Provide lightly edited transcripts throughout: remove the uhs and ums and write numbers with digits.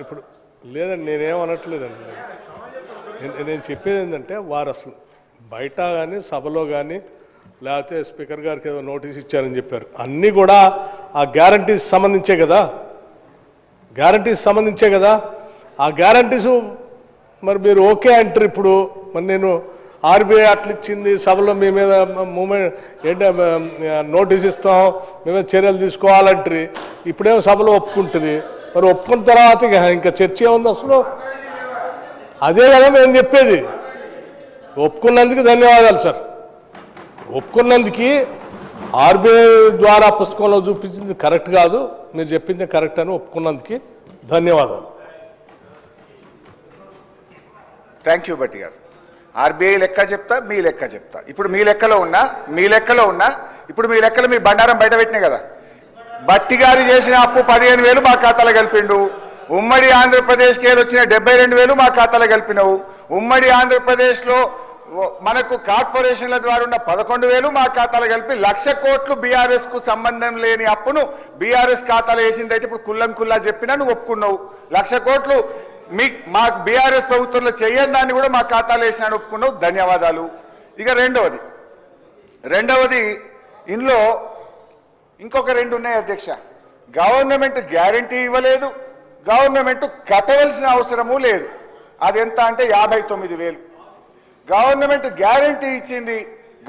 ఇప్పుడు లేదండి, నేనేమనట్లేదండి. నేను చెప్పేది ఏంటంటే వారు అసలు బయట కానీ సభలో కానీ లేకపోతే స్పీకర్ గారికి ఏదో నోటీస్ ఇచ్చారని చెప్పారు. అన్నీ కూడా ఆ గ్యారంటీస్ సంబంధించే కదా, ఆ గ్యారంటీసు మరి మీరు ఓకే అంటారు. ఇప్పుడు మరి నేను ఆర్బీఐ అట్లా ఇచ్చింది, సభలో మీ మీద మూమెంట్ ఏంటి నోటీస్ ఇస్తాం, మీ మీద చర్యలు తీసుకోవాలంటారు. ఇప్పుడేమో సభలో ఒప్పుకుంటుంది. మరి ఒప్పుకున్న తర్వాత ఇంకా చర్చ ఏముంది అసలు? అదే కదా మేము చెప్పేది. ఒప్పుకున్నందుకు ధన్యవాదాలు సార్. ఒప్పుకున్నందుకు ఆర్బీఐ ద్వారా పుస్తకంలో చూపించింది కరెక్ట్ కాదు, మీరు చెప్పింది కరెక్ట్ అని ఒప్పుకున్నందుకు ధన్యవాదాలు. థ్యాంక్ యూ భట్టి గారు. ఆర్బీఐ లెక్క చెప్తా, మీ లెక్క చెప్తా. ఇప్పుడు మీ లెక్కలో ఉన్నా ఇప్పుడు మీ లెక్కలు మీ బండారం బయట పెట్టినాయి కదా. భట్టి గారు చేసిన అప్పు 15,000 మా ఖాతాలో కలిపిండు. ఉమ్మడి ఆంధ్రప్రదేశ్కి వచ్చిన 72,000 మా ఖాతాలో కలిపినవు. ఉమ్మడి ఆంధ్రప్రదేశ్లో మనకు కార్పొరేషన్ల ద్వారా ఉన్న 11,000 మా ఖాతాలో కలిపి 1,00,000 కోట్లు బీఆర్ఎస్ కు సంబంధం లేని అప్పును బీఆర్ఎస్ ఖాతాలో వేసిందైతే ఇప్పుడు కుల్లా చెప్పినా నువ్వు ఒప్పుకున్నావు. 1,00,000 కోట్లు మాకు బీఆర్ఎస్ ప్రభుత్వంలో చెయ్యని దాన్ని కూడా మా ఖాతాలో వేసినాడు, ఒప్పుకున్నావు, ధన్యవాదాలు. ఇక రెండవది ఇందులో ఇంకొక 2 ఉన్నాయి అధ్యక్ష. గవర్నమెంట్ గ్యారంటీ ఇవ్వలేదు, గవర్నమెంట్ కట్టవలసిన అవసరము లేదు. అది ఎంత అంటే 59,000. గవర్నమెంట్ గ్యారంటీ ఇచ్చింది,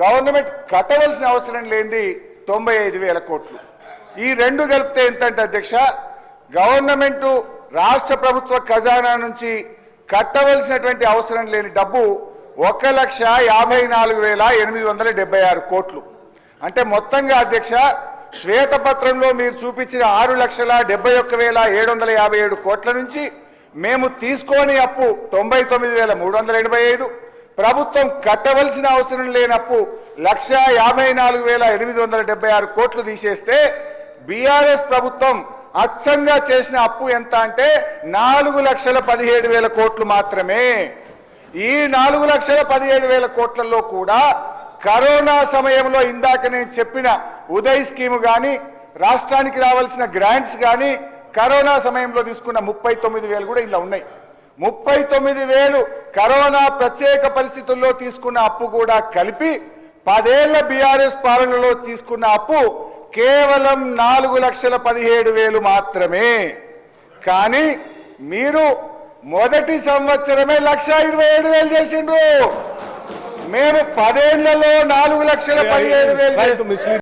గవర్నమెంట్ కట్టవలసిన అవసరం లేనిది 95,000 కోట్లు. ఈ 2 కలిపితే ఎంతంటే అధ్యక్ష, గవర్నమెంట్ రాష్ట్ర ప్రభుత్వ ఖజానా నుంచి కట్టవలసినటువంటి అవసరం లేని డబ్బు 1,54,876 కోట్లు. అంటే మొత్తంగా అధ్యక్ష శ్వేతపత్రంలో మీరు చూపించిన 6,71,757 కోట్ల నుంచి మేము తీసుకోని అప్పు 99,385, ప్రభుత్వం కట్టవలసిన అవసరం లేనప్పు 1,54,876 కోట్లు తీసేస్తే బీఆర్ఎస్ ప్రభుత్వం అచ్చంగా చేసిన అప్పు ఎంత అంటే 4,17,000 కోట్లు మాత్రమే. ఈ 4,17,000 కోట్లలో కూడా కరోనా సమయంలో ఇందాక నేను చెప్పిన ఉదయ్ స్కీమ్ కానీ, రాష్ట్రానికి రావాల్సిన గ్రాంట్స్ కానీ, కరోనా సమయంలో తీసుకున్న 39,000 కూడా ఇలా ఉన్నాయి. 39,000 కరోనా ప్రత్యేక పరిస్థితుల్లో తీసుకున్న అప్పు కూడా కలిపి 10 ఏళ్ల బీఆర్ఎస్ పాలనలో తీసుకున్న అప్పు కేవలం 4,17,000 మాత్రమే. కానీ మీరు మొదటి సంవత్సరమే 1,27,000 చేసిండ్రు. మేము 10 ఏళ్లలో 4,17,000